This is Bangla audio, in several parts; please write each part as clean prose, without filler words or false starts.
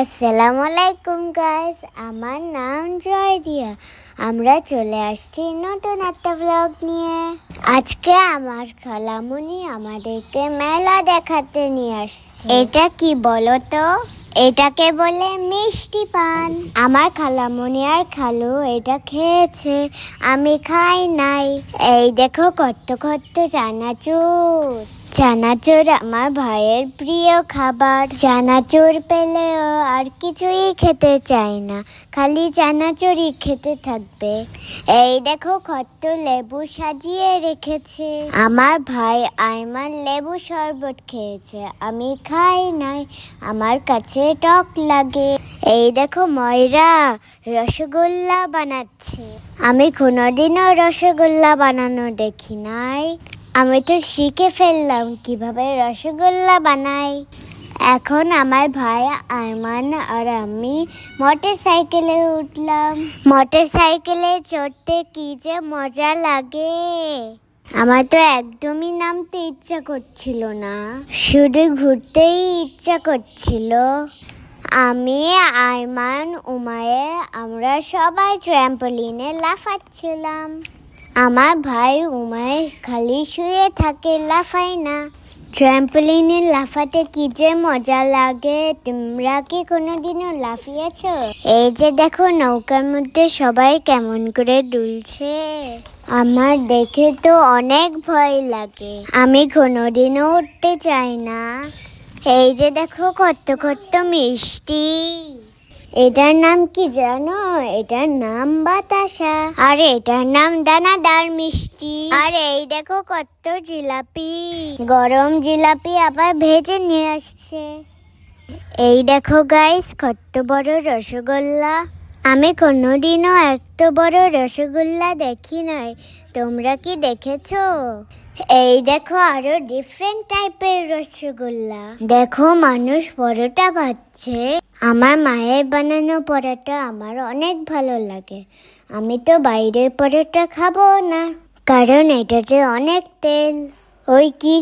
আসসালামু আলাইকুম গাইস, আমার নাম জয় দিয়া। আমরা চলে আসছি নতুন একটা ব্লগ নিয়ে। আজকে আমার খালামুনি আমাদেরকে মেলা দেখাতে নিয়ে আসছে। এটা কি বলো তো? এটাকে বলে মিষ্টি পান। আমার খালামুনি আর খালু এটা খেয়েছে, আমি খাই নাই। এই দেখো কত কত চানাচুর। চানাচুর আমার ভাইয়ের প্রিয় খাবার। চানাচুর পেলেও আর কিছুই খেতে চায় না, খালি চানাচুরই খেতে থাকবে। এই দেখো কত লেবু সাজিয়ে রেখেছে। আমার ভাই আইমান লেবু শরবত খেয়েছে, আমি খাই নাই, আমার কাছে টক লাগে। এই দেখো ময়রা রসগোল্লা বানাচ্ছে। আমি কোনোদিনও রসগোল্লা বানানো দেখি নাই, আমি তো শিখে ফেললাম কিভাবে রসগোল্লা বানাই। এখন আমার ভাই আয়মান আর আমি মোটর সাইকেলে উঠলাম। মোটর সাইকেলে চড়তে কি যে মজা লাগে। আমার তো একদমই নামতে ইচ্ছা করছিল না, শুধু ঘুরতেই ইচ্ছা করছিল। আমি আয়মান উমায়ে আমরা সবাই ট্র্যাম্পোলিনে লাফাচ্ছিলাম। আমার ভাই উমায় খালি শুয়ে থাকে, লাফায় না। ট্র্যাম্পোলিনে লাফাতে কি যে মজা লাগে। তোমরা কি কোনোদিনও লাফিয়েছো? এই যে দেখো নৌকার মধ্যে সবাই কেমন করে দুলছে, আমার দেখে তো অনেক ভয় লাগে, আমি কোনোদিনও উঠতে চাই না। এই যে দেখো কত কত মিষ্টি। এটার নাম কি জানো? এটার নাম বাতাসা, আর এটার নাম দানাদার মিষ্টি। আর এই দেখো কত জিলাপি, গরম জিলাপি আবার ভেজে নিয়ে আসছে। এই দেখো গাইস কত বড় রসগোল্লা, আমি কোনোদিনও এত বড় রসগোল্লা দেখি নাই। তোমরা কি দেখেছো? এই দেখো আরো ডিফারেন্ট টাইপের রসগোল্লা। দেখো মানুষ পরোটা ভাজছে। আমার মায়ের বানানো পরোটা আমার অনেক ভালো লাগে। আমি তো বাইরের পরোটা খাবো না, কারণ এটাতে অনেক তেল। ওই কি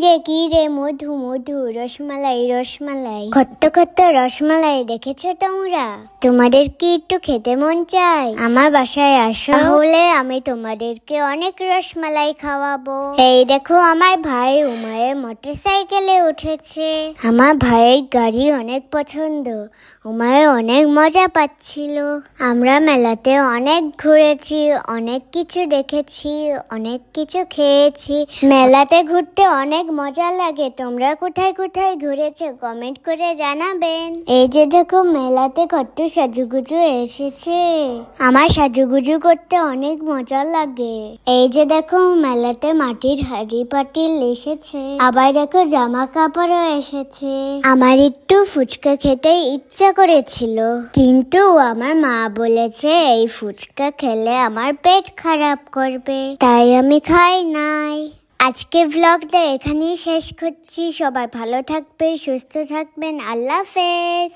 রে মধু মধু, রসমালাই রসমালাই, কত কত রসমালাই। দেখেছো তোমরা? তোমাদের কি একটু খেতে মন চায়? আমার বাসায় আসো, তাহলে আমি তোমাদেরকে অনেক রসমালাই খাওয়াবো। এই দেখো আমার ভাই উমায়ে মোটর সাইকেলে উঠেছে। আমার ভাইয়ের গাড়ি অনেক পছন্দ, উমায়ে অনেক মজা পাচ্ছিল। আমরা মেলাতে অনেক ঘুরেছি, অনেক কিছু দেখেছি, অনেক কিছু খেয়েছি। মেলাতে ঘুরতে অনেক মজা লাগে। তোমরা কোথায় কোথায় ঘুরেছো কমেন্ট করে জানাবেন। এই যে দেখো মেলাতে কত সাজুগুজু এসেছে, আমার সাজুগুজু করতে অনেক মজা লাগে। এই যে দেখো মেলাতে মাটির হাড়ি পাতিল এসেছে, আবার দেখো জামা কাপড়ও এসেছে। আমার একটু ফুচকা খেতে ইচ্ছা করেছিল, কিন্তু আমার মা বলেছে এই ফুচকা খেলে আমার পেট খারাপ করবে, তাই আমি খাই নাই। আজকে ব্লগটা এখানেই শেষ করছি। সবাই ভালো থাকবে, সুস্থ থাকবেন। আল্লাহ হাফেজ।